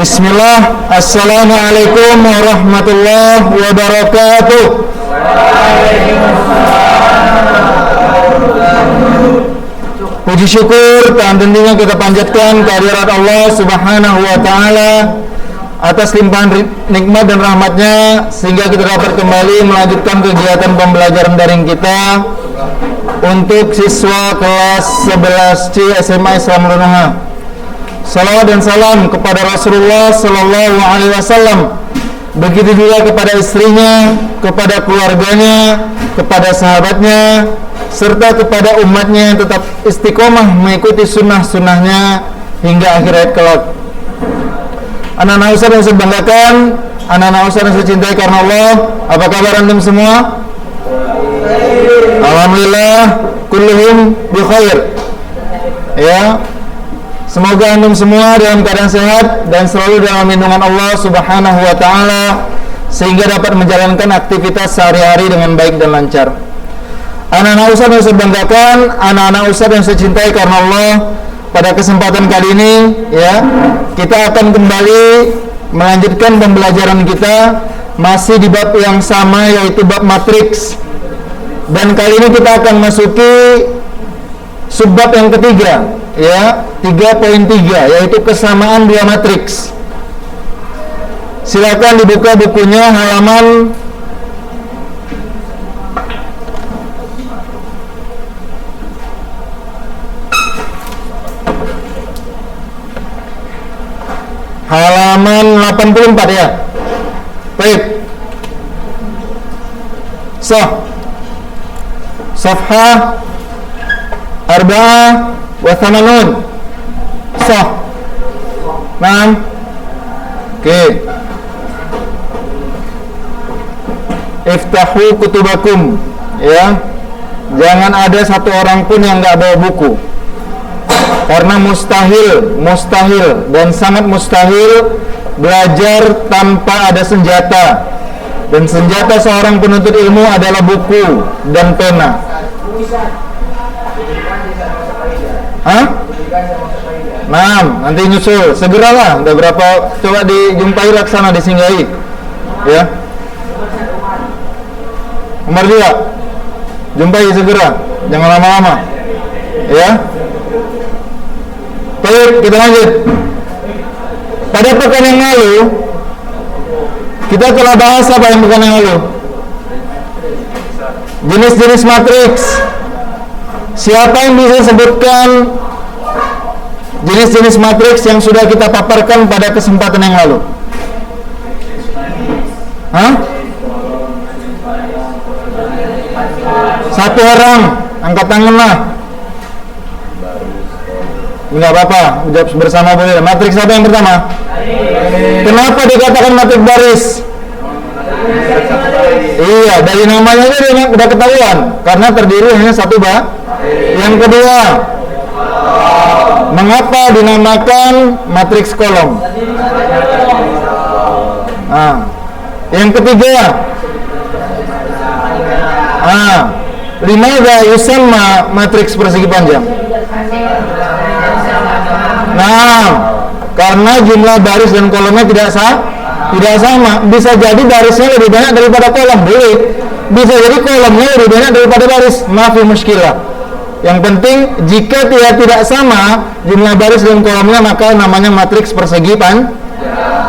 Bismillah. Assalamualaikum warahmatullahi wabarakatuh. Puji syukur dan tentunya kita panjatkan kehadirat Allah Subhanahu wa taala atas limpahan nikmat dan rahmatnya sehingga kita dapat kembali melanjutkan kegiatan pembelajaran daring kita untuk siswa kelas 11C SMA Islam Runoha. Salawat dan salam kepada Rasulullah Sallallahu Alaihi Wasallam, begitu juga kepada istrinya, kepada keluarganya, kepada sahabatnya, serta kepada umatnya yang tetap istiqomah mengikuti sunnah-sunnahnya hingga akhirat kelak. Anak-anak Ustaz yang saya banggakan, anak-anak Ustaz yang saya cintai karena Allah, apa kabar antum semua? Alhamdulillah, kulluhum bi khair. Ya, semoga antum semua dalam keadaan sehat dan selalu dalam lindungan Allah Subhanahu wa taala sehingga dapat menjalankan aktivitas sehari-hari dengan baik dan lancar. Anak-anak Ustaz yang saya banggakan, anak-anak Ustaz yang saya cintai karena Allah, pada kesempatan kali ini ya, kita akan kembali melanjutkan pembelajaran kita masih di bab yang sama, yaitu bab matriks. Dan kali ini kita akan masuki subbab yang ketiga, ya, 3.3, yaitu kesamaan dua matriks. Silakan dibuka bukunya halaman halaman 84 ya. Baik. Safhah Arba'ah wa Thamanun. Naam. Oke. Iftahu kutubakum, ya. Jangan ada satu orang pun yang enggak bawa buku. Karena mustahil dan sangat mustahil belajar tanpa ada senjata. Dan senjata seorang penuntut ilmu adalah buku dan pena. Nah, nanti nyusul. Segeralah, udah berapa, coba dijumpai laksana, disinggahi. Ya. Nomor 2. Jumpai segera, jangan lama-lama. Ya. Baik, kita lanjut. Pada pekan yang lalu kita telah bahas apa yang pekan yang lalu? Jenis-jenis matriks. Siapa yang bisa sebutkan jenis-jenis matriks yang sudah kita paparkan pada kesempatan yang lalu? Satu orang, angkat tangan lah. Enggak apa-apa, jawab bersama boleh. Matriks apa yang pertama? Kenapa dikatakan matriks baris? Iya, dari namanya aja udah ketahuan, karena terdiri hanya satu bab. Yang kedua, mengapa dinamakan matriks kolom? Yang ketiga, limadza yusamma matriks persegi panjang? Nah, karena jumlah baris dan kolomnya tidak sama. Bisa jadi barisnya lebih banyak daripada kolom, boleh. Bisa jadi kolomnya lebih banyak daripada baris. Maafi muskilah. Yang penting jika tidak sama jumlah baris dan kolomnya, maka namanya matriks persegi panjang.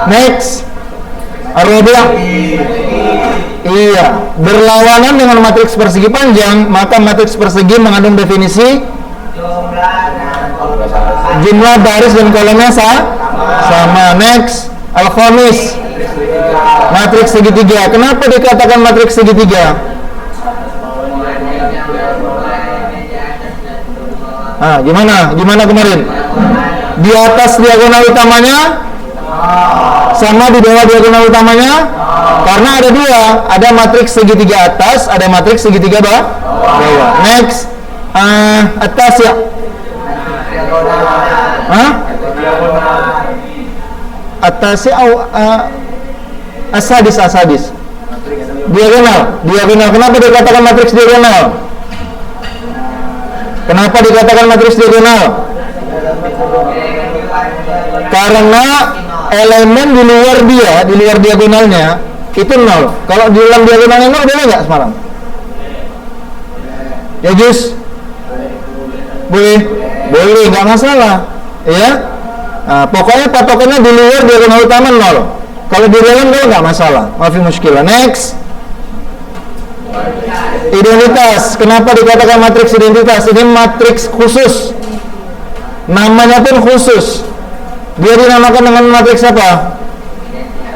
Next, Ar-Rabi'. Iya, berlawanan dengan matriks persegi panjang, maka matriks persegi mengandung definisi jumlah baris dan kolomnya sama. Next, Al-Khamis, matriks segitiga. Kenapa dikatakan matriks segitiga? Gimana kemarin? Di atas diagonal utamanya sama di bawah diagonal utamanya? Karena ada dua, ada matriks segitiga atas, ada matriks segitiga bawah. Next, atas ya. Atas asadis. Diagonal. Kenapa dikatakan matriks diagonal? Karena elemen di luar dia, di luar diagonalnya itu 0. Kalau di dalam diagonalnya 0 boleh nggak semalam? Ya Jus? Boleh? Boleh, nggak masalah. Ya? Nah, pokoknya patokannya di luar diagonal utama 0. Kalau di dalam nggak masalah. Maafi muskilah. Next. Identitas. Kenapa dikatakan matriks identitas? Ini matriks khusus. Namanya pun khusus. Dia dinamakan dengan matriks apa?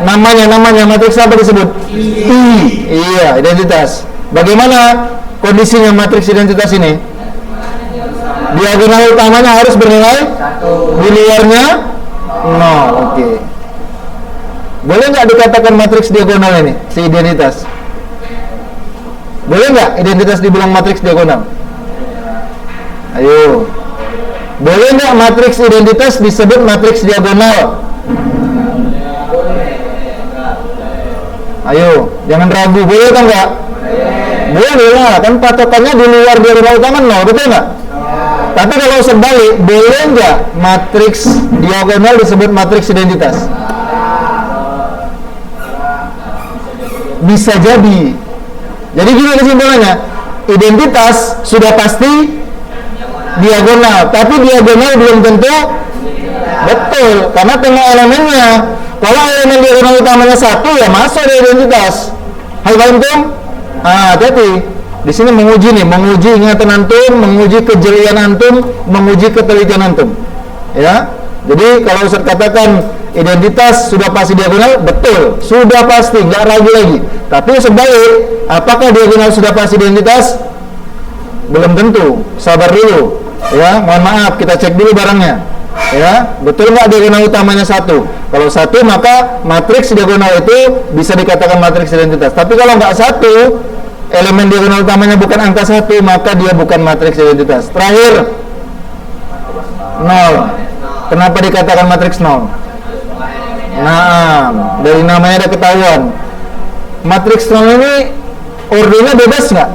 Namanya matriks apa disebut? I. Iya, identitas. Bagaimana kondisinya matriks identitas ini? Diagonal utamanya harus bernilai 1. Di luarnya 0. Oke. Boleh nggak dikatakan matriks diagonal ini, si identitas? Boleh nggak identitas dibilang matriks diagonal? Ayo. Boleh nggak matriks identitas disebut matriks diagonal? Ayo, jangan ragu. Boleh kan nggak? Boleh lah, kan patokannya di luar diagonal utama 0, betul nggak? Tapi kalau sebalik, boleh nggak matriks diagonal disebut matriks identitas? Bisa jadi. Jadi gini kesimpulannya, identitas sudah pasti diagonal, tapi diagonal belum tentu betul, karena tengok elemennya. Kalau elemen diagonal utamanya 1, ya masuk di identitas. Paham tuh? Hati-hati. Di sini menguji ingatan antum, menguji kejelian antum, menguji ketelitian antum. Ya. Jadi kalau Ustaz katakan identitas sudah pasti diagonal, betul, sudah pasti, nggak ragu lagi. Tapi sebalik, apakah diagonal sudah pasti identitas? Belum tentu. Sabar dulu. Ya, mohon maaf, kita cek dulu barangnya. Ya, betul nggak diagonal utamanya 1? Kalau 1, maka matriks diagonal itu bisa dikatakan matriks identitas. Tapi kalau nggak 1, elemen diagonal utamanya bukan angka 1, maka dia bukan matriks identitas. Terakhir, 0. Kenapa dikatakan matriks 0? Nah, dari namanya ada ketahuan. Matriks 0 ini ordernya bebas nggak?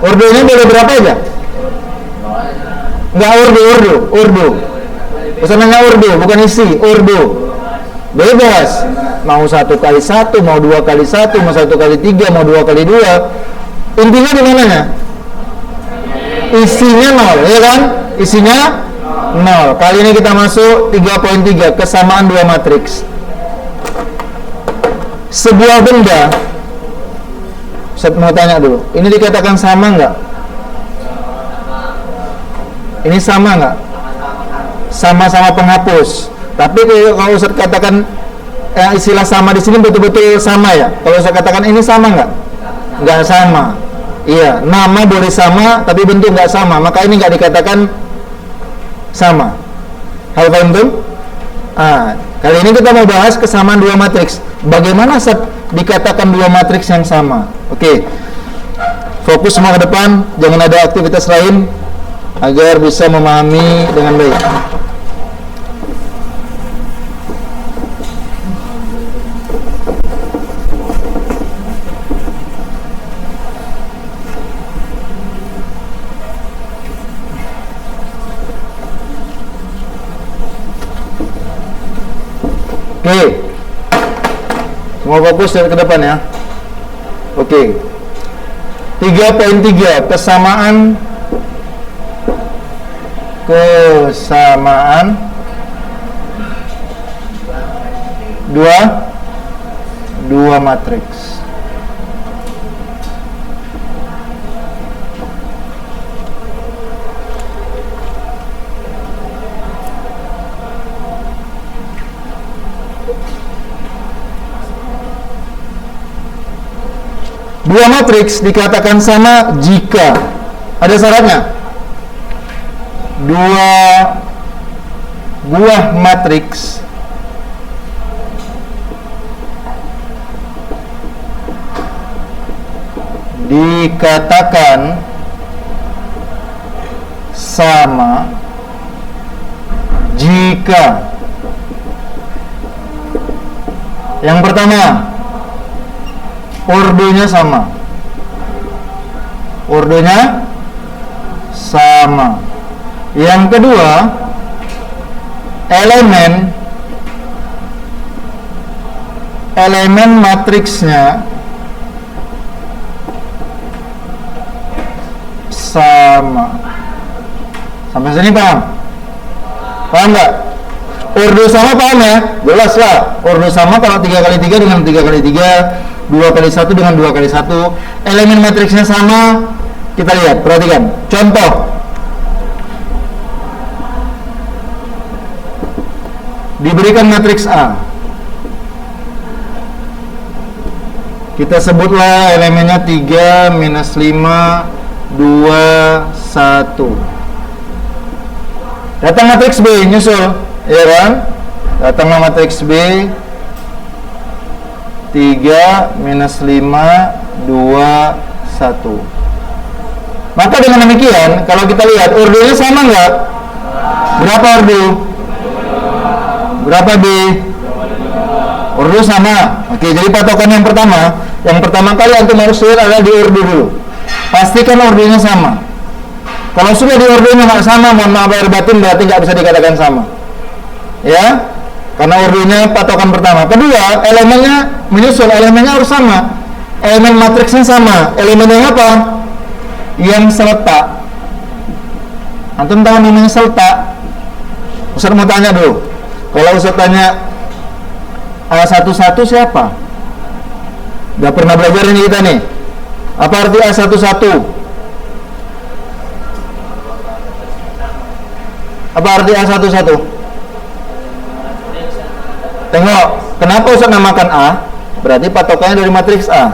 Ordernya boleh berapa aja? Nggak ordo. Pesanannya ordo, bukan isi, ordo. Bebas. Mau 1 kali 1, mau 2 kali 1, mau 1 kali 3, mau 2 kali 2. Intinya di mananya? Isinya 0, ya kan? Isinya 0. Kali ini kita masuk 3.3, kesamaan dua matriks. Sebuah benda, saya mau tanya dulu, ini dikatakan sama nggak? Ini sama nggak? Sama-sama penghapus. Tapi kalau Ustaz katakan istilah sama di sini betul-betul sama ya? Kalau Ustaz katakan ini sama nggak? Nggak sama. Iya, nama boleh sama, tapi bentuk nggak sama. Maka ini nggak dikatakan sama. Hal paham tuh? Kali ini kita mau bahas kesamaan dua matriks. Bagaimana dikatakan dua matriks yang sama? Oke. Fokus semua ke depan, jangan ada aktivitas lain agar bisa memahami dengan baik. Oke. Semua fokus ke depan ya. Oke. 3.3 kesamaan dua matriks. Dua matriks dikatakan sama jika ada syaratnya. Dua buah matriks dikatakan sama jika yang pertama ordonya sama. Yang kedua, elemen elemen matriksnya sama. Sampai sini paham? Paham nggak? Ordo sama paham ya? Jelas lah. Ordo sama kalau 3 kali 3 dengan 3 kali 3, 2 kali 1 dengan 2 kali 1. Elemen matriksnya sama. Kita lihat, perhatikan. Contoh. Diberikan matriks A. Kita sebutlah elemennya 3, minus 5, 2, 1. Datang matriks B, nyusul, ya kan? Datanglah matriks B, 3, minus 5, 2, 1. Maka dengan demikian, kalau kita lihat, ordonya sama nggak? Berapa ordo? Berapa B? Ordo sama. Oke, jadi patokan yang pertama kali antum harus lihat adalah di ordo dulu. Pastikan ordonya sama. Kalau sudah di ordonya nggak sama, mohon maaf lahir batin, berarti nggak bisa dikatakan sama. Ya, karena ordonya patokan pertama. Kedua, elemennya menyusul, elemennya harus sama. Elemen matriksnya sama. Elemennya apa? Yang seletak. Antum tahu namanya seletak? Ustaz mau tanya dulu. Kalau Ustaz tanya A11 siapa? Udah pernah belajar ini kita nih. Apa arti A11? Apa arti A11? Tengok, kenapa Ustaz namakan A? Berarti patokannya dari matriks A.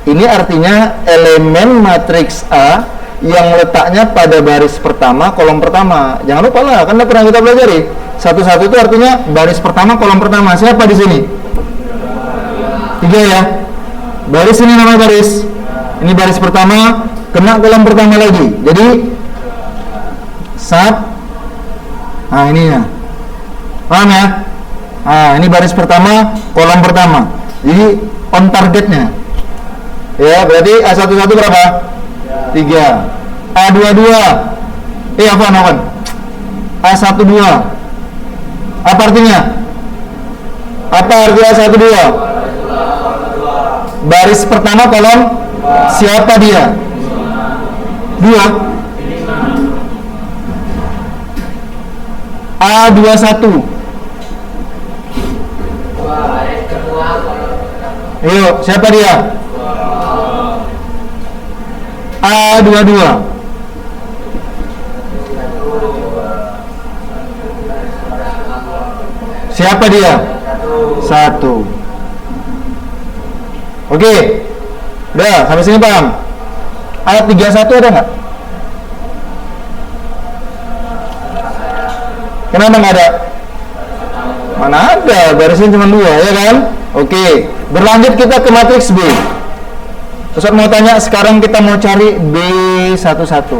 Ini artinya elemen matriks A yang letaknya pada baris pertama, kolom pertama. Jangan lupa lah, kan pernah kita pelajari. 11 itu artinya baris pertama, kolom pertama. Siapa di sini? 3 ya. Baris ini namanya baris. Ini baris pertama, kena kolom pertama lagi. Jadi nah ini ya. Paham ya? Nah, ini baris pertama, kolom pertama. Jadi on targetnya. Ya, berarti A11 berapa? 3. A22. Apa? A12. Apa artinya? Apa arti A12? Baris pertama kolom siapa dia? 2. A21. Yuk, siapa dia? A22. Siapa dia? 1. Oke. Udah, sampai sini paham? Ayat 31 ada nggak? Kenapa nggak ada? Mana ada, barisnya cuma 2, ya kan? Oke, berlanjut kita ke matriks B. Ustaz mau tanya, sekarang kita mau cari B11.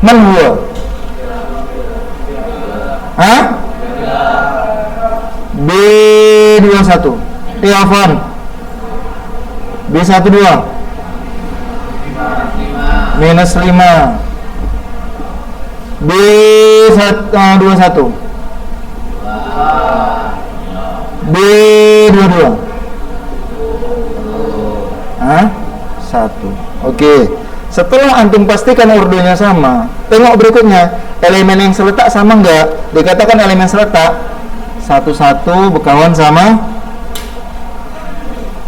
Man huwa? Hah? B21. Afwan. B12. Minus 5. B21. B22. 1. Oke. Setelah antum pastikan ordonya sama, tengok berikutnya, elemen yang seletak sama enggak? Dikatakan elemen seletak 11 berkawan sama,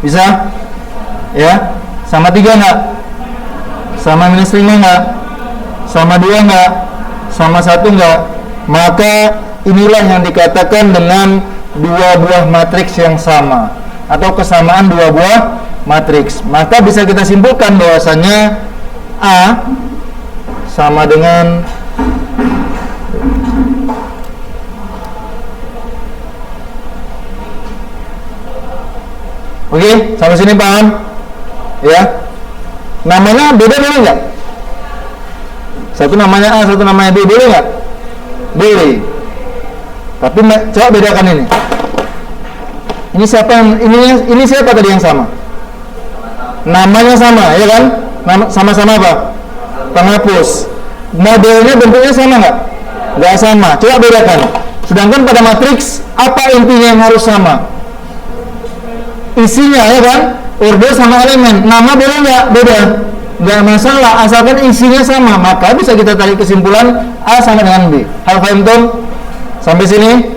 bisa? Ya? Sama 3 enggak? Sama minus 5 enggak? Sama 2 enggak? Sama 1 enggak? Maka inilah yang dikatakan dengan dua buah matriks yang sama, atau kesamaan dua buah matriks. Maka bisa kita simpulkan bahwasanya A sama dengan Oke, sampai sini paham? Ya. Namanya beda boleh nggak? Satu namanya A, satu namanya B, boleh nggak? Boleh. Tapi coba bedakan ini. Ini siapa yang ini siapa tadi yang sama? Namanya sama, ya kan? Sama-sama apa? Penghapus. Modelnya bentuknya sama nggak? Nggak sama. Coba bedakan. Sedangkan pada matriks apa intinya yang harus sama? isinya ya kan, ordo sama elemen, nama boleh nggak? Beda, nggak masalah asalkan isinya sama, maka bisa kita tarik kesimpulan A sama dengan B. Hal paham tuh? Sampai sini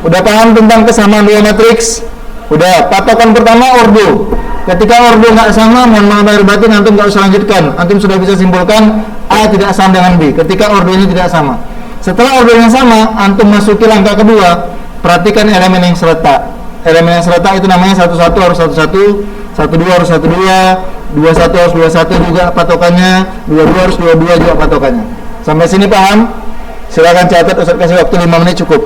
udah paham tentang kesamaan dua matriks? Udah. Patokan pertama ordo. Ketika ordo nggak sama, mohon maaf lahir batin, antum nggak usah lanjutkan, antum sudah bisa simpulkan A tidak sama dengan B ketika ordonya tidak sama. Setelah ordonya sama, antum masuki langkah kedua, perhatikan elemen yang serta. Elemen yang serta itu namanya 11 harus 11, 12 harus 12, 21 harus 21 juga patokannya, 22 harus 22 juga patokannya. Sampai sini paham? Silakan catat, Ustaz kasih waktu 5 menit cukup.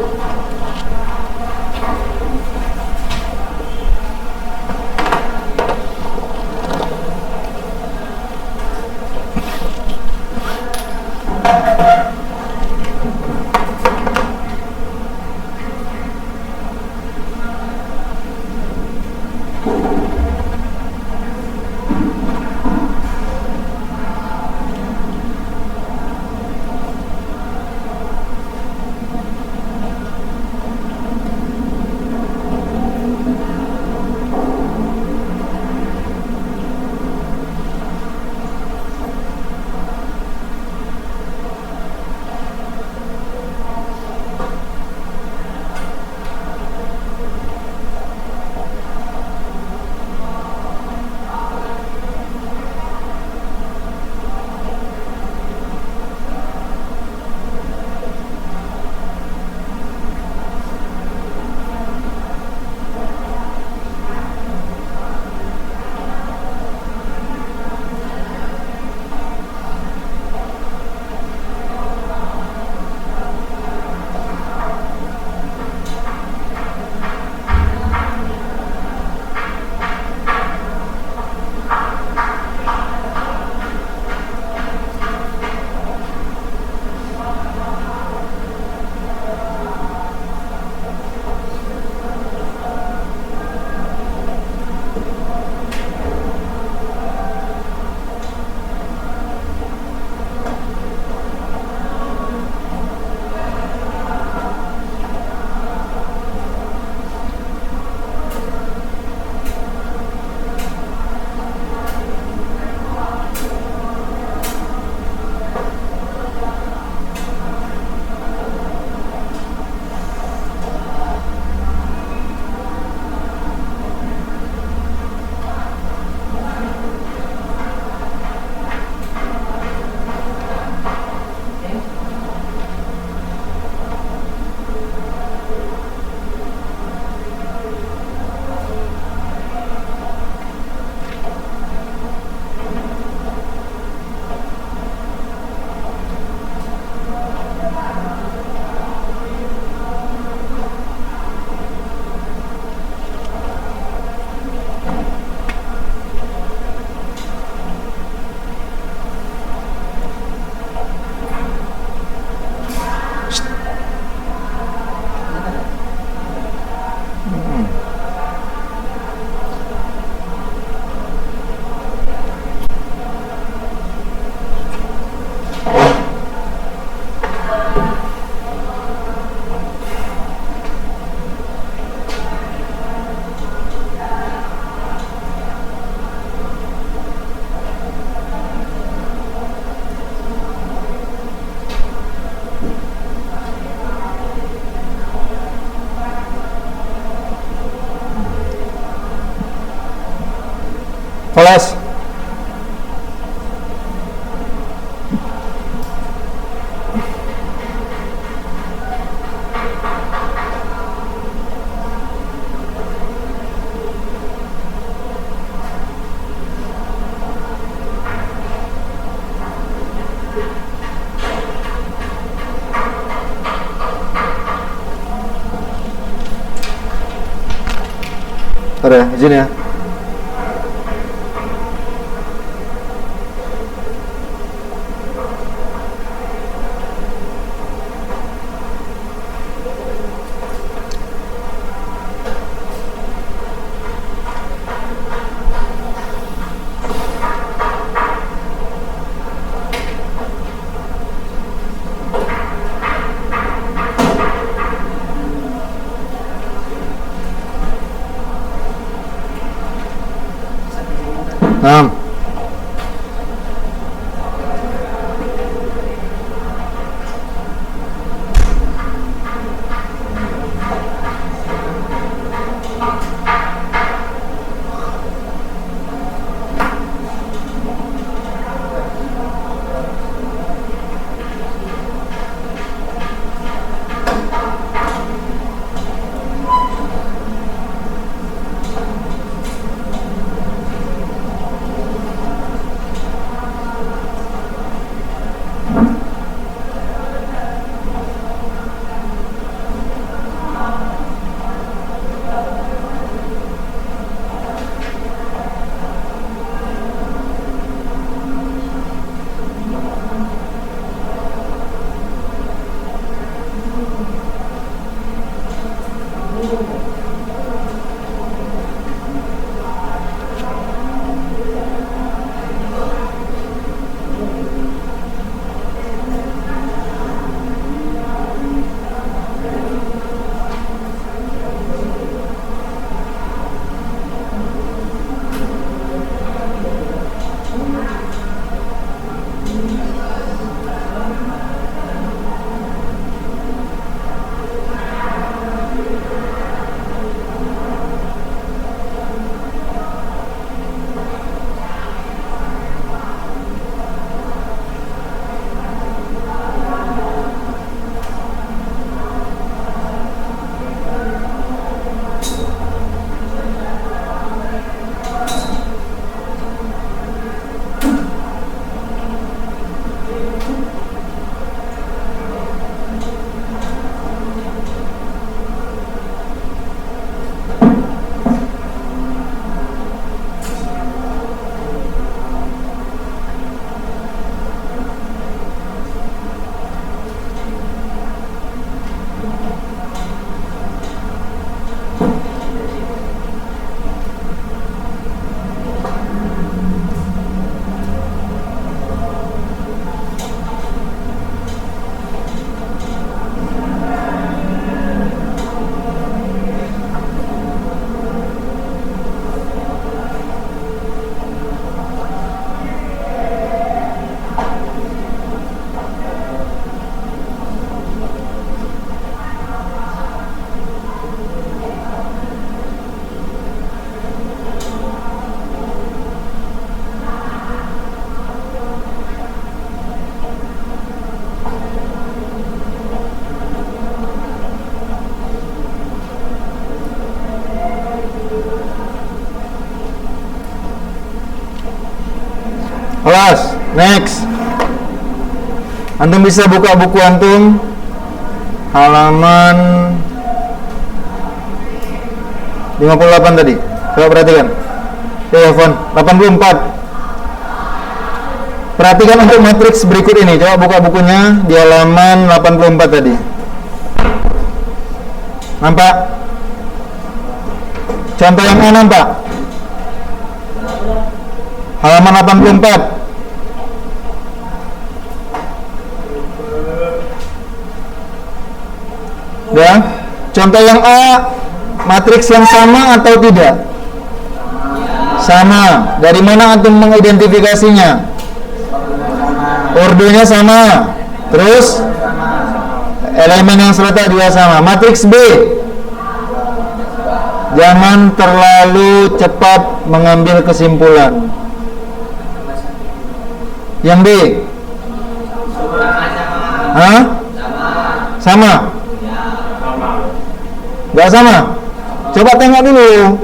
Kelas ada izin ya. Nah, kelas, next. Antum bisa buka buku antum halaman 58 tadi. Coba perhatikan. Telepon 84. Perhatikan untuk matriks berikut ini. Coba buka bukunya di halaman 84 tadi. Nampak? Contoh yang A nampak? Halaman 84. Ya. Contoh yang A, matriks yang sama atau tidak? Sama. Dari mana antum mengidentifikasinya? Ordernya sama. Terus elemen yang serta juga sama. Matriks B, jangan terlalu cepat mengambil kesimpulan. Yang B, sama? Gak sama? Coba tengok dulu,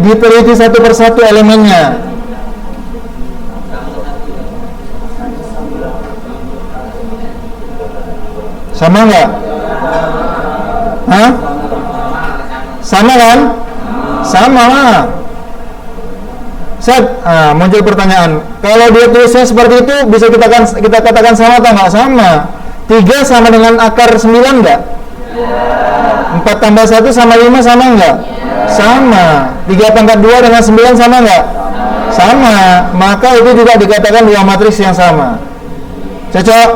diteliti satu persatu elemennya. Sama nggak? Sama kan? Sama lah. Set, muncul pertanyaan. Kalau dia tulisnya seperti itu, bisa kita katakan sama atau nggak? Sama. 3 sama dengan akar 9 nggak? 4 tambah 1 sama 5 sama nggak? Sama. 3 pangkat 2 dengan 9 sama nggak? Sama. Maka itu juga dikatakan dua matriks yang sama. Cocok?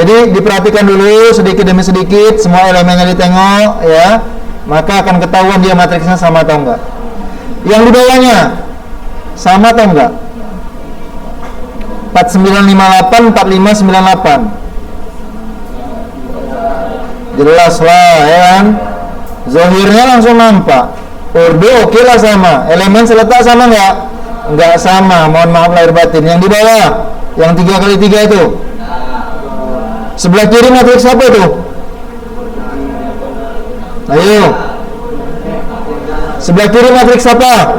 Jadi diperhatikan dulu sedikit demi sedikit, semua elemennya ditengok ya, maka akan ketahuan dia matriksnya sama atau enggak. Yang di bawahnya sama atau enggak? 4958, 4598. Jelas lah ya kan? Zahirnya langsung nampak. Ordo oke lah sama. Elemen seletak sama enggak? Enggak sama. Mohon maaf lahir batin. Yang di bawah, yang 3x3 itu. Sebelah kiri matriks apa itu? Ayo. Sebelah kiri matriks apa?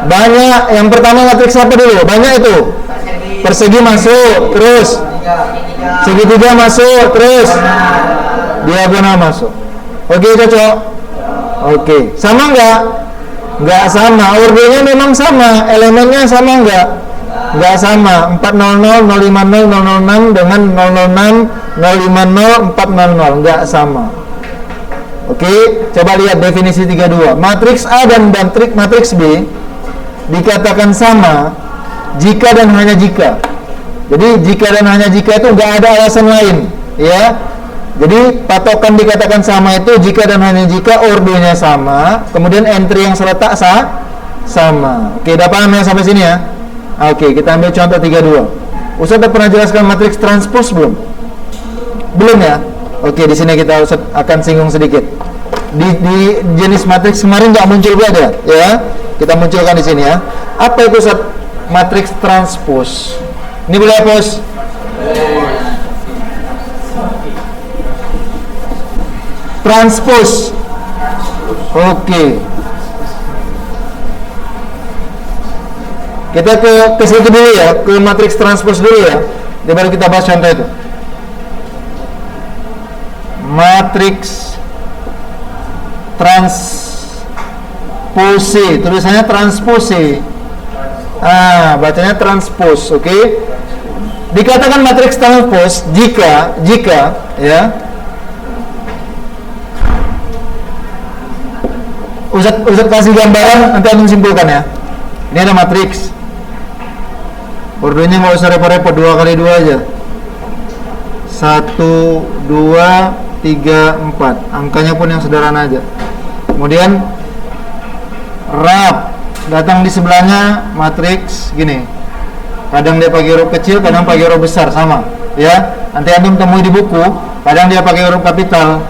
Banyak. Yang pertama matriks apa dulu? Banyak itu. Persegi masuk, terus segitiga masuk, terus diagonal masuk. Oke, cocok. Oke, sama enggak? Enggak sama. Ordernya memang sama, elemennya sama enggak? Enggak sama. 400 050 006 dengan 006 050 400 enggak sama. Oke, coba lihat definisi 32. Matriks A dan matriks B dikatakan sama jika dan hanya jika. Jadi jika dan hanya jika itu enggak ada alasan lain, ya. Jadi patokan dikatakan sama itu jika dan hanya jika ordonya sama, kemudian entry yang seletak sama. Oke, udah paham ya sampai sini ya? Oke, kita ambil contoh 32. Ustaz udah pernah jelaskan matriks transpose belum? Belum ya? Oke, di sini kita akan singgung sedikit. Di jenis matriks kemarin nggak muncul ada, ya? Kita munculkan di sini ya. Apa itu Ustaz? Matriks transpose. Ini boleh hapus? Transpose. Oke. Kita ke situ dulu ya, ke matriks transpose dulu ya. Baru kita bahas contoh itu. Matriks transpose, tulisannya transpose. Bacanya transpose, oke? Dikatakan matriks transpose jika ya. Ustaz kasih gambaran, nanti antum simpulkan ya. Ini ada matriks. Ordernya nggak usah repot-repot, 2x2 aja. 1, 2, 3, 4. Angkanya pun yang sederhana aja. Kemudian rap datang di sebelahnya matriks gini. Kadang dia pakai huruf kecil, kadang pakai huruf besar, sama ya. Nanti antum temui di buku, kadang dia pakai huruf kapital.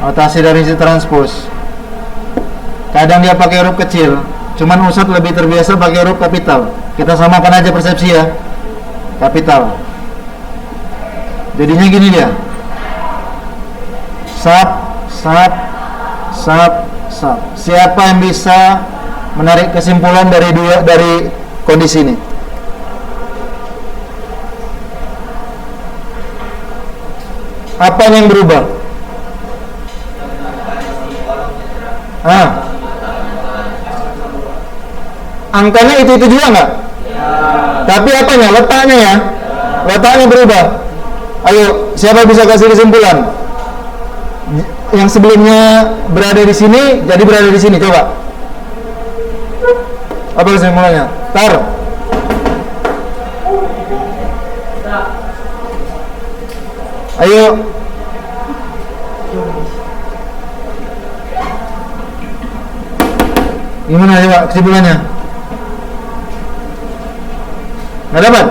Notasi dari si transpose. Kadang dia pakai huruf kecil. Cuman Ustadz lebih terbiasa pakai huruf kapital. Kita samakan aja persepsi ya. Kapital. Jadinya gini dia. Sap. Siapa yang bisa menarik kesimpulan dari kondisi ini? Apa yang berubah? Angkanya itu juga enggak? Tapi apanya? Letaknya ya. Letaknya berubah. Ayo, siapa bisa kasih kesimpulan? Yang sebelumnya berada di sini jadi berada di sini, coba. Apa kesimpulannya? Tar. Ayo. Gimana coba kesimpulannya? Nggak dapat?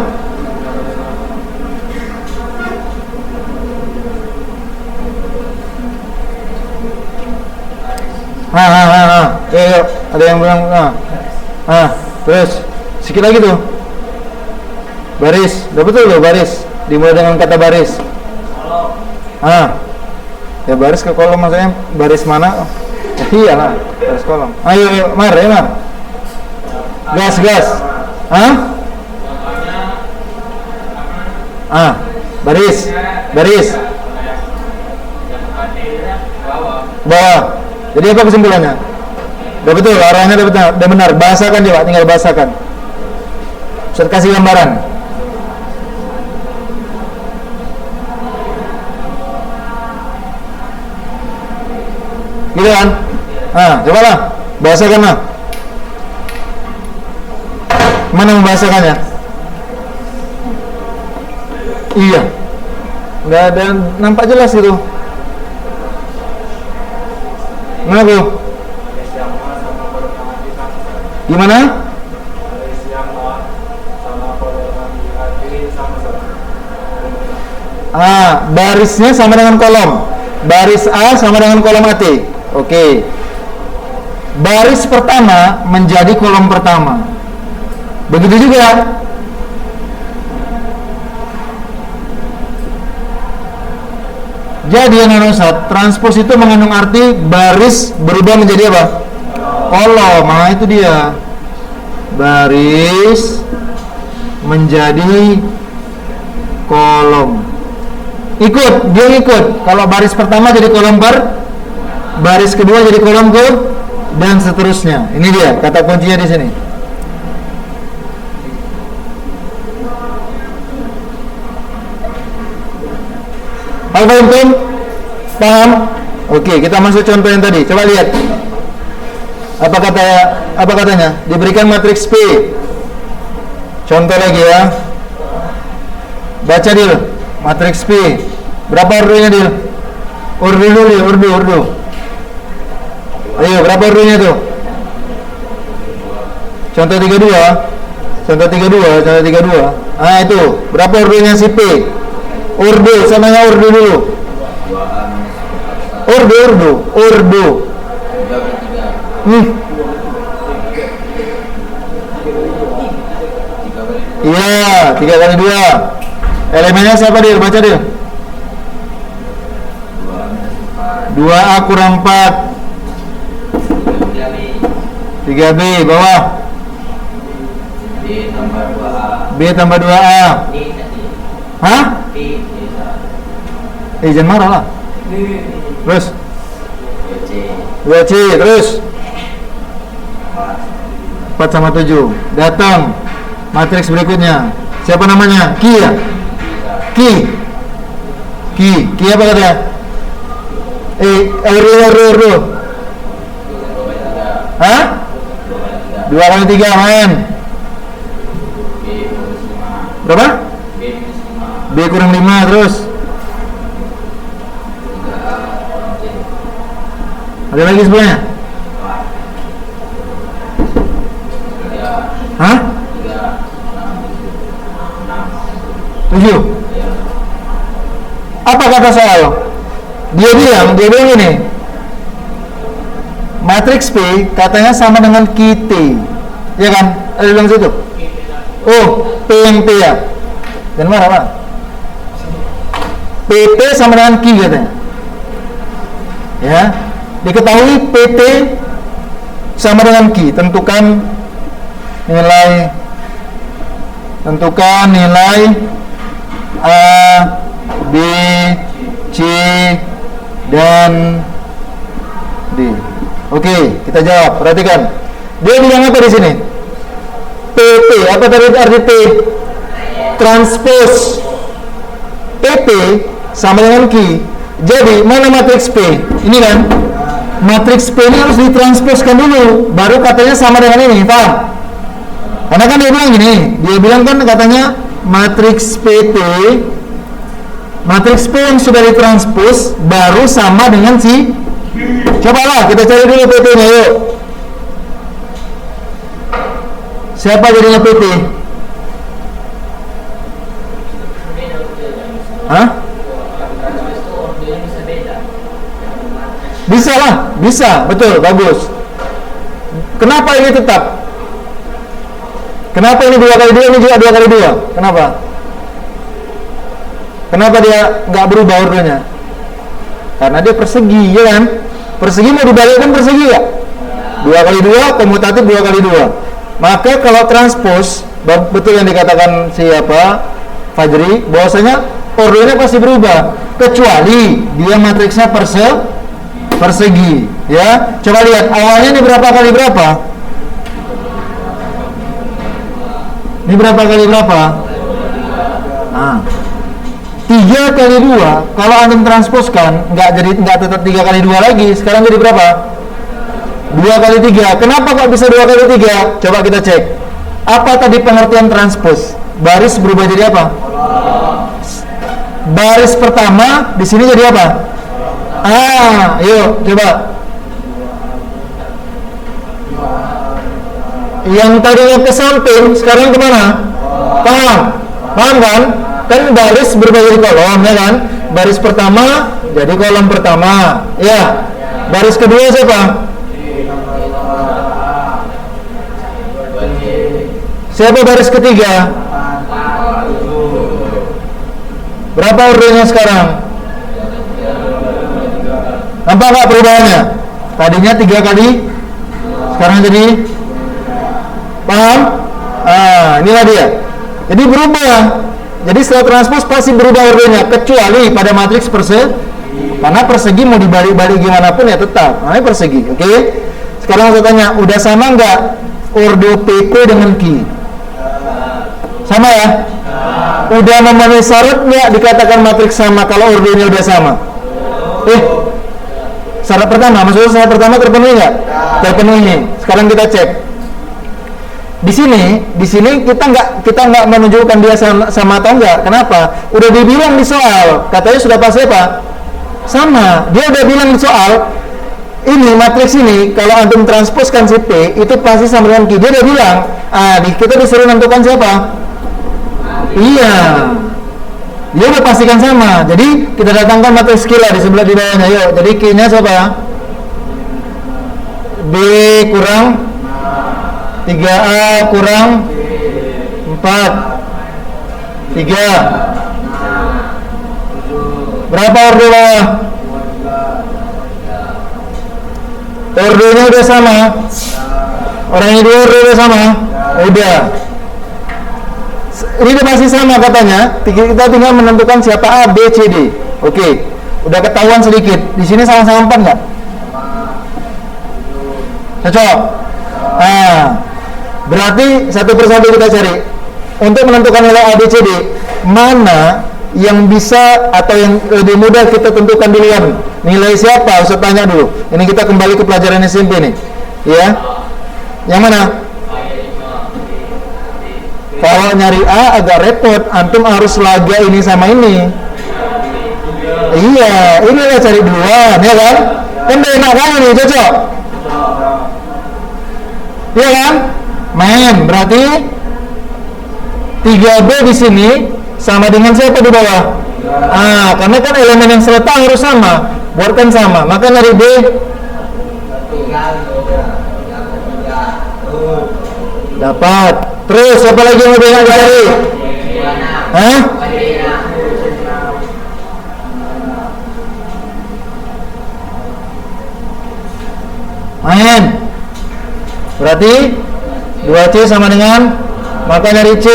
Yuk, ada yang bilang terus sedikit lagi tuh. Baris, udah betul loh baris. Dimulai dengan kata baris. Ya baris ke kolom maksudnya baris mana? Iyalah, baris kolom. Ayo, Mar. Gas. Baris. Bawah. Jadi apa kesimpulannya? Udah betul, arahnya udah benar. Bahasakan coba, tinggal bahasakan. Ustaz kasih gambaran. Gitu kan? Coba lah, bahasakan lah. Mana membahasakannya? Iya. Nggak ada, nampak jelas itu. Mana tuh? Gimana? Baris yang A sama kolom yang kiri sama-sama. Barisnya sama dengan kolom. Baris A sama dengan kolom AT. Oke. Baris pertama menjadi kolom pertama. Begitu juga. Jadi anak Ustaz, transpose itu mengandung arti baris berubah menjadi apa? Kolom. Nah itu dia. Baris menjadi kolom. Ikut, dia ikut. Kalau baris pertama jadi kolom baris kedua jadi kolom dan seterusnya. Ini dia kata kuncinya di sini. Paham? Paham? Oke, kita masuk contoh yang tadi. Coba lihat. Apa katanya? Diberikan matriks P. Contoh lagi ya. Baca dulu. Matriks P. Berapa ordernya dia? Order. Ayo, berapa ordernya tuh? Contoh 32. Itu. Berapa ordernya si P? Ordo, samanya ordo dulu. Ordo. Iya, 3 kali 2. Elemennya siapa dia? Baca dia. 2A kurang 4. 3B bawah. B tambah 2A. Hah? Jangan marah lah. Terus 2C terus 4 sama 7. Datang matriks berikutnya. Siapa namanya? Ki ya? Ki apa katanya? Ordo. Hah? 2 kali 3 main. Berapa? B kurang 5 terus. Ada lagi sebelahnya? Hah? 7. Apa kata soal? Dia bilang ini. Matriks P katanya sama dengan QT. Ya kan? Ada bilang situ. P yang P ya. Jangan marah Pak. PT sama dengan Q katanya. Ya. Diketahui PT sama dengan Q. Tentukan nilai A, B, C dan D. Oke, kita jawab. Perhatikan. Dia bilang apa di sini? PP. Apa tadi arti P? Transpose. PP sama dengan Q. Jadi mana matriks P? Ini kan? Matriks P ini harus ditransposkan dulu, baru katanya sama dengan ini, paham? Karena kan dia bilang gini, dia bilang kan katanya matriks PT, matriks P yang sudah ditranspos baru sama dengan si. Cobalah kita cari dulu PT-nya, yuk. Siapa jadinya PT? Hah? Bisa lah, bisa, betul, bagus. Kenapa ini tetap? Kenapa ini 2 kali 2, ini juga 2 kali 2? Kenapa? Kenapa dia nggak berubah ordernya? Karena dia persegi, ya kan? Persegi mau dibalikkan persegi ya? 2 kali 2, komutatif 2 kali 2. Maka kalau transpose, betul yang dikatakan siapa? Fajri, bahwasanya ordernya pasti berubah, kecuali dia matriksnya persegi, ya. Coba lihat awalnya ini berapa kali berapa? Ini berapa kali berapa? 3 kali 2. Kalau antum transposkan nggak tetap 3 kali 2 lagi. Sekarang jadi berapa? 2 kali 3. Kenapa kok bisa 2 kali 3? Coba kita cek. Apa tadi pengertian transpose? Baris berubah jadi apa? Baris pertama di sini jadi apa? Yuk coba. yang tadinya ke samping sekarang kemana? Paham kan? Kan baris berbagi kolom, ya kan? Baris pertama jadi kolom pertama, ya. Baris kedua siapa? Siapa baris ketiga? Berapa ordernya sekarang? Nampak nggak perubahannya? Tadinya 3 kali, sekarang jadi, paham? Inilah dia. Jadi berubah. Jadi setelah transpose pasti berubah ordernya, kecuali pada matriks persegi. Karena persegi mau dibalik-balik gimana pun ya tetap. Namanya persegi, oke? Sekarang saya tanya, udah sama nggak ordo PP dengan Q? Sama ya? Udah memenuhi syarat nggak dikatakan matriks sama kalau ordonya udah sama? Syarat pertama, maksudnya syarat pertama terpenuhi nggak? Terpenuhi. Sekarang kita cek. Di sini kita nggak menunjukkan dia sama atau enggak. Kenapa? Udah dibilang di soal, katanya sudah pasti apa? Sama. Dia udah bilang di soal, ini matriks ini kalau antum transposkan si P itu pasti sama dengan Q. Dia udah bilang. Kita disuruh menentukan siapa? Iya. Dia udah pastikan sama. Jadi kita datangkan matriks Q lah di sebelah di bawahnya. Yuk. Jadi Q-nya siapa? B kurang 3A kurang 4 3. Berapa order bawah? Ordernya udah sama. Orang ini dua order udah sama. Udah. Ini udah pasti sama katanya. Kita tinggal menentukan siapa A, B, C, D. Oke. Udah ketahuan sedikit. Di sini sama-sama 4 nggak? Cocok. Berarti satu persatu kita cari. Untuk menentukan nilai A, B, C, D, mana yang bisa atau yang lebih mudah kita tentukan duluan? Nilai siapa? Ustaz tanya dulu. Ini kita kembali ke pelajaran SMP nih. Ya. Yang mana? Kalau nyari A agak repot, antum harus laga ini sama ini. Iya, ini lah cari duluan, ya kan? Kan udah enak kan ini, cocok? Iya kan? Main, berarti 3B di sini sama dengan siapa di bawah? Karena kan elemen yang serta harus sama, buatkan sama. Maka dari B dapat. Terus siapa lagi yang lebih enak dicari? Main. Berarti 2C sama dengan, maka dari C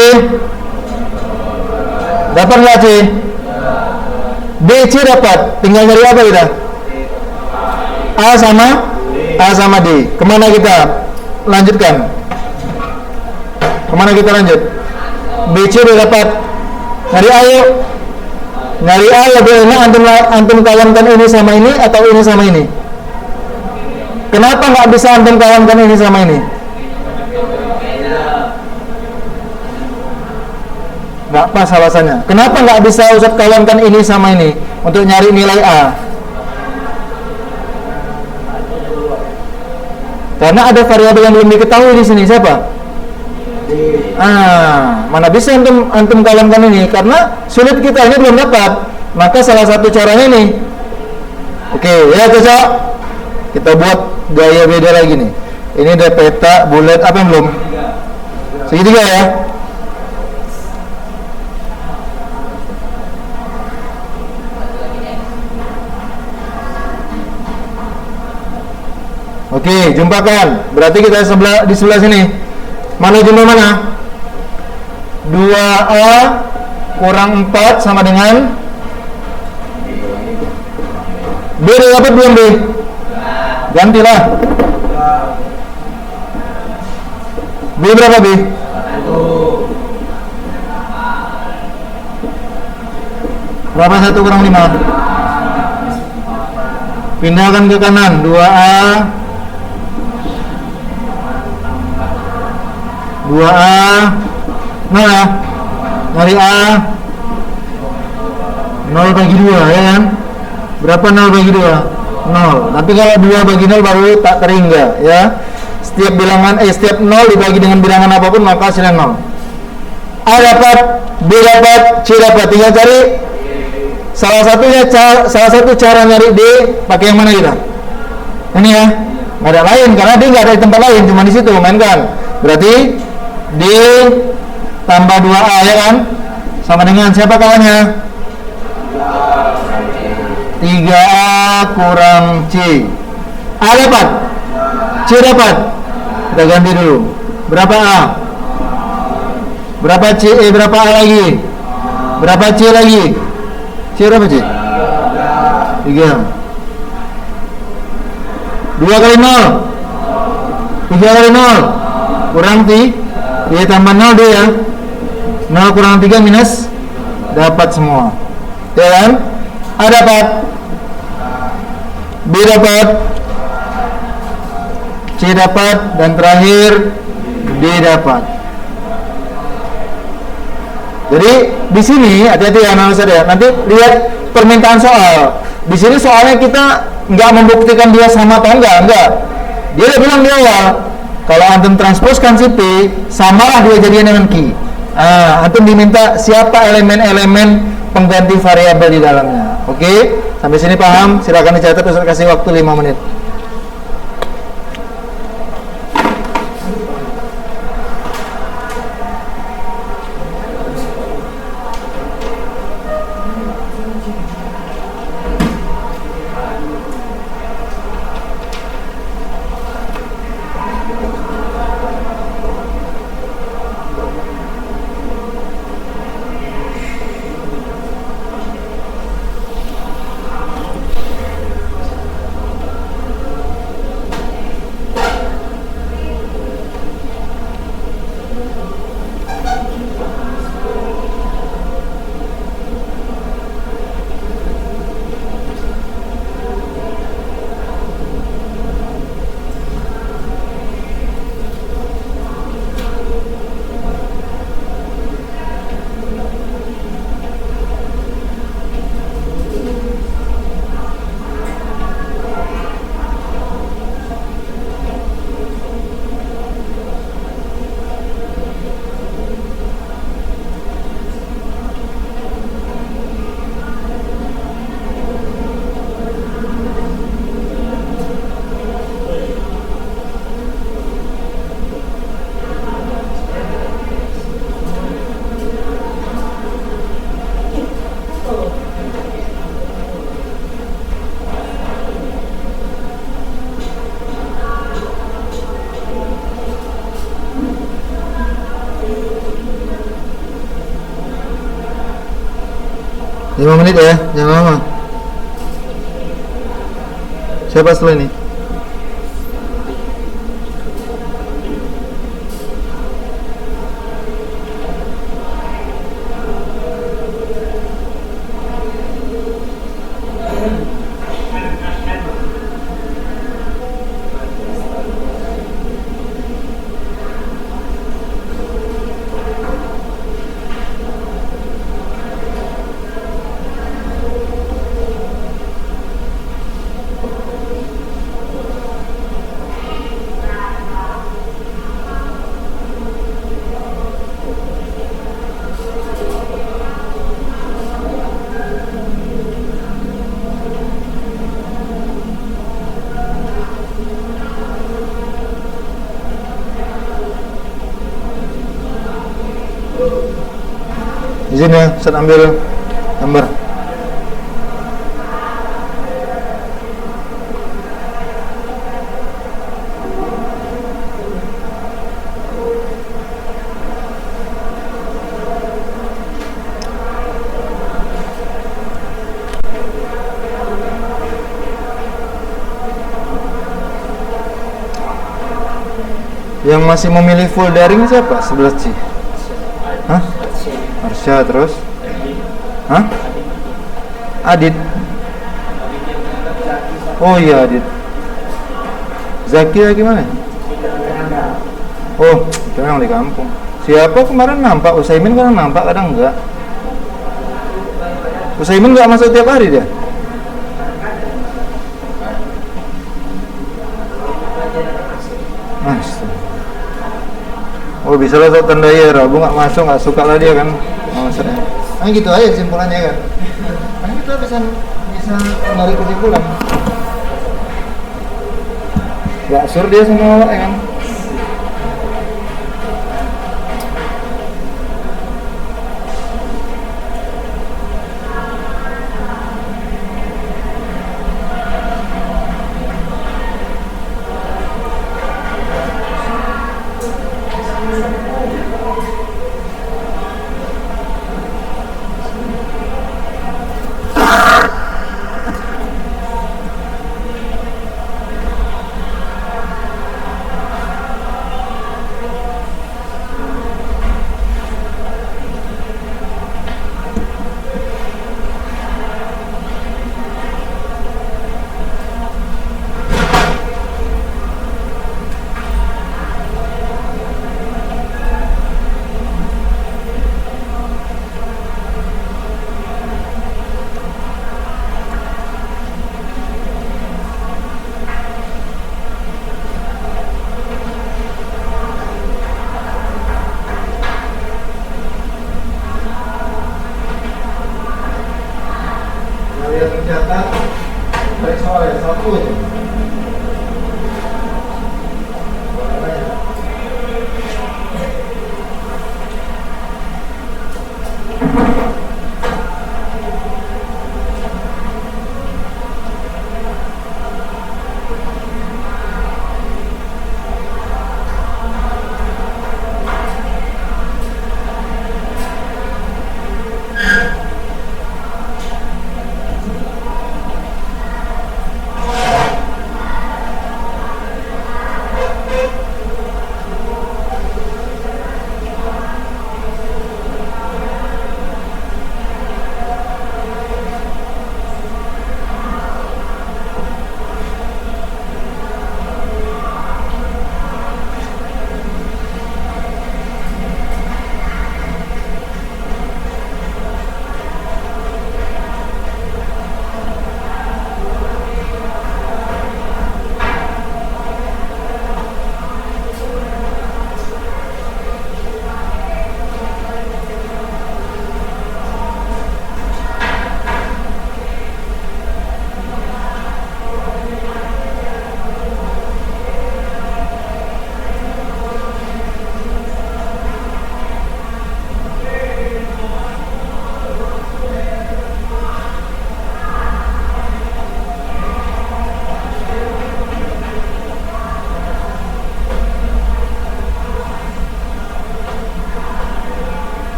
dapat nggak C? B, C dapat. Tinggal dari apa kita? A sama D. Kemana kita lanjutkan? Kemana kita lanjut? B, C udah dapat. Nyari A yuk. Nyari A lebih enak antum kawankan ini sama ini atau ini sama ini? Kenapa nggak bisa antum kawankan ini sama ini? Nggak pas alasannya. Kenapa nggak bisa Ustaz kawankan ini sama ini untuk nyari nilai A? Karena ada variabel yang belum diketahui di sini. Siapa? Mana bisa antum kawankan ini? Karena sulit kita ini belum dapat. Maka salah satu caranya ini. Oke, ya cocok. Kita buat gaya beda lagi nih. Ini ada peta bulat apa yang belum? Segitiga ya. Oke, jumpakan. Berarti kita di sebelah sini. Mana jumlah mana? 2A kurang 4 sama dengan B. Dapat belum B? Gantilah. B berapa B? 1. Berapa 1 kurang 5? Pindahkan ke kanan. 2A 0 ya. Nyari A 0 bagi 2 ya kan? Berapa 0 bagi 2? 0. Tapi kalau 2 bagi 0 baru tak terhingga ya. setiap 0 dibagi dengan bilangan apapun maka hasilnya 0. A dapat, B dapat, C dapat. Tinggal cari salah satu cara nyari D. Pakai yang mana kita? Ini ya, nggak ada lain karena D nggak ada di tempat lain, cuma di situ mainkan. Berarti D tambah 2A ya kan, sama dengan siapa kawannya? 3A kurang C. A dapat, C dapat. Kita ganti dulu. Berapa A? Berapa C? Berapa A lagi? Berapa C lagi? C berapa C? 3. 2 kali 0 3 kali 0 kurang ya tambah 0 deh ya. 0 kurang 3 minus, dapat semua ya kan. A dapat, B dapat, C dapat, dan terakhir D dapat. Jadi di sini hati-hati ya analisa ya. Nanti lihat permintaan soal. Di sini soalnya kita nggak membuktikan dia sama atau enggak. Dia udah bilang di awal, kalau antum transposkan si P, samalah dia jadian dengan Q. Antum diminta siapa elemen-elemen pengganti variabel di dalamnya. Oke? Sampai sini paham? Silakan dicatat, Ustaz kasih waktu 5 menit. Lima menit ya, jangan lama. Siapa setelah ini? Izin ya, Ustaz ambil gambar. Yang masih memilih full daring siapa? 11 C. Hah? Arsya terus? Hah? Adit. Oh iya Adit. Zaki gimana? Oh, itu yang di kampung. Siapa kemarin nampak? Usaimin kadang nampak, kadang enggak. Usaimin enggak masuk tiap hari dia? Mas. Oh bisa lah tuh tanda ya, Rabu nggak masuk, nggak suka lah dia kan. Oh, maksudnya. Nah gitu aja kesimpulannya kan. Nah kita bisa menarik kesimpulan. Gak sur dia sama awak ya kan. Tercatat periksa oleh satu aja.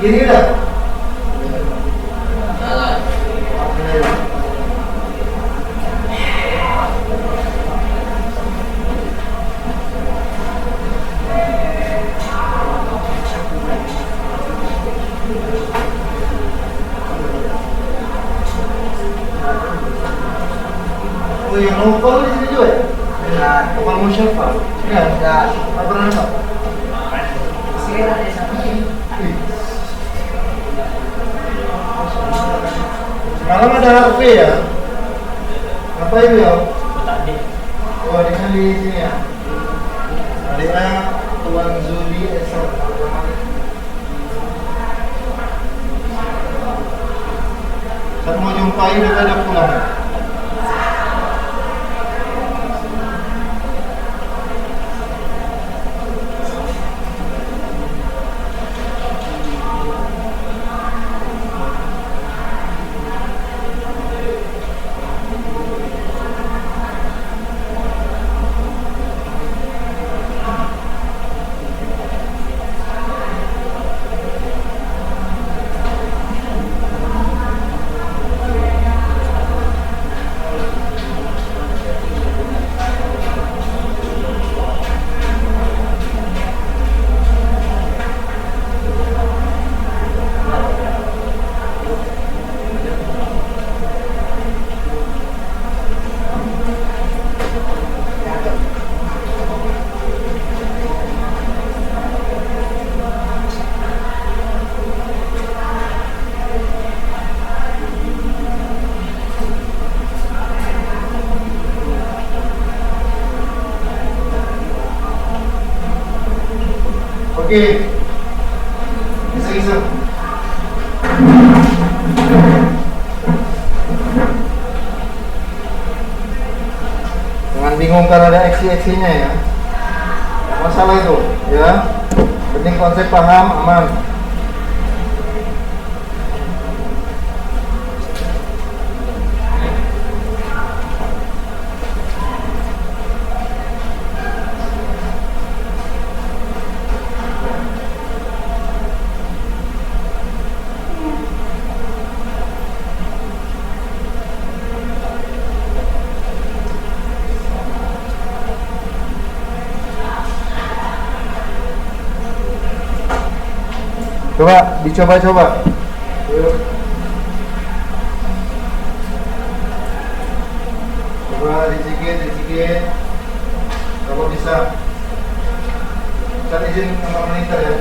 Kiri udah? Oh yang lokal di sini juga ya? Ya, lokal musyafa. Ya, ya. Apa pernah nggak? Sini ada satu. Malam ada HP ya? Apa itu ya? Oh, adiknya di sini ya? Adiknya Tuan Zuli Esok. Saat mau jumpai udah pada pulang. Oke, bisa. Jangan bingung kalau ada eksi-eksinya ya. Masalah itu, ya. Penting konsep paham, aman. Coba dicoba-coba. Yuk. Coba dikit. Kalau bisa. Kan izin sama monitor ya.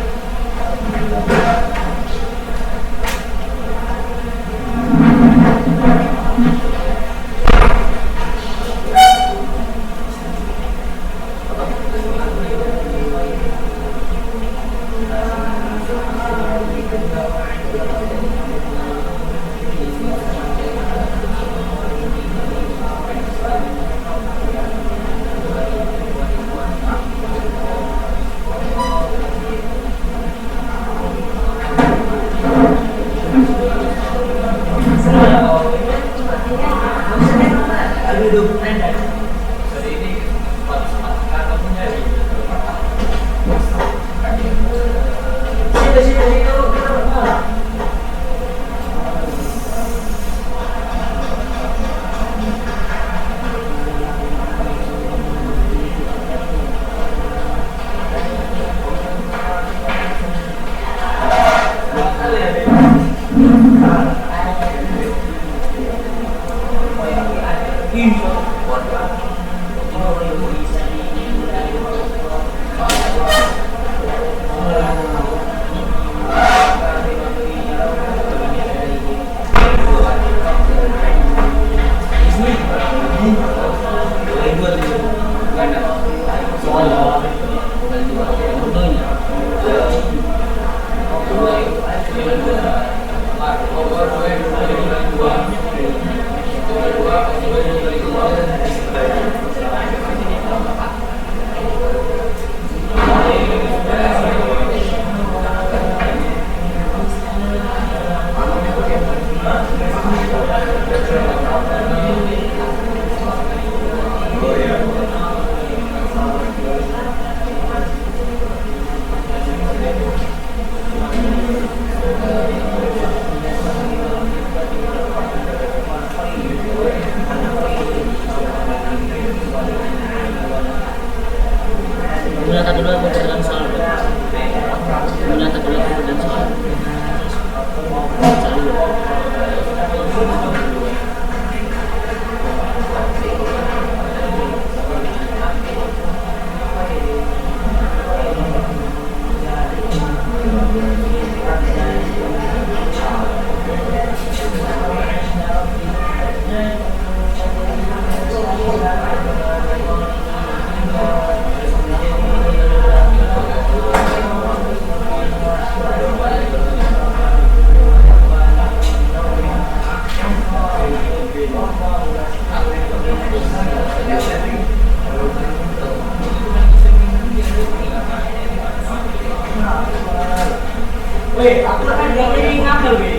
aku kan ini ngambil weh.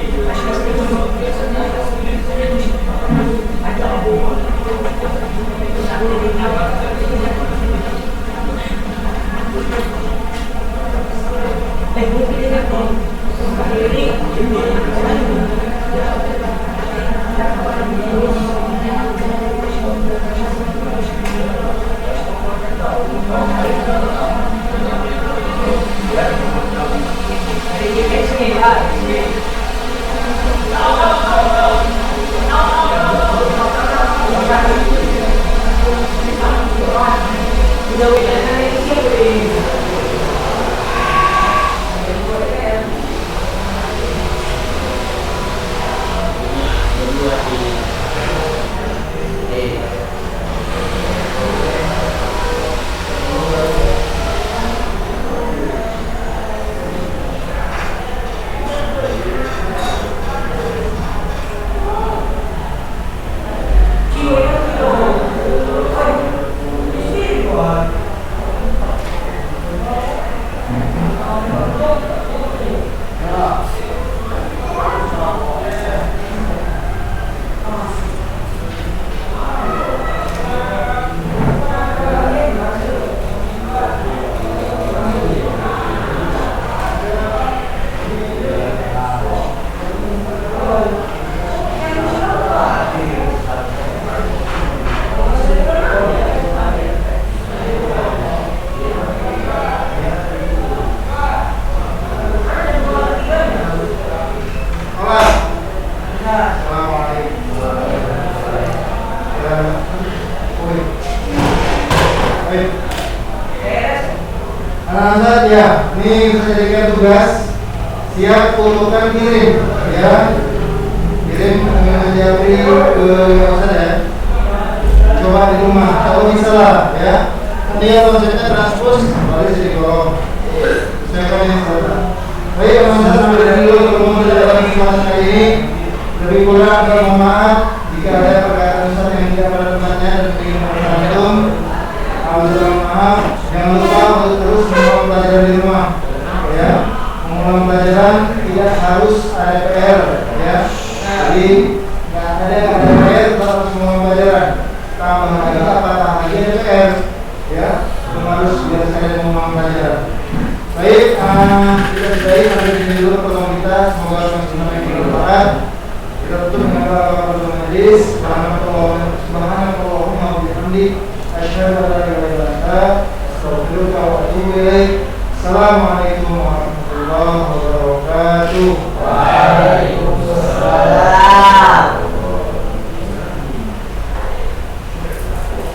Anak-anak ya, ini saya jadikan tugas siap fotokan kirim ya, kirim dengan Jabri ke Ustaz ya. Coba di rumah, kalau bisa lah ya. Dia konsepnya transpose, baru jadi kolom. Saya akan yang salah. Baik, teman-teman sampai dari dulu bertemu dalam kesempatan kali ini. Lebih kurang mohon maaf jika ada perkataan Ustaz yang tidak pada tempatnya dan ingin memperhatikan. Mohon maaf. Jangan lupa untuk terus mengulang pelajaran di rumah ya. Mengulang pelajaran tidak harus ada PR ya. Jadi nggak ada PR, harus mengulang pelajaran. Tambah lagi patah lagi ada PR ya. Harus biasakan mengulang pelajaran. Baik, kita sudahi sampai di sini dulu pertemuan kita. Semoga teman-teman yang bermanfaat. Kita tutup dengan doa hadis. Subhanallah wa bihamdihi asyhadu an la ilaha illa anta astaghfiruka wa atubu ilaik. Assalamualaikum warahmatullahi wabarakatuh.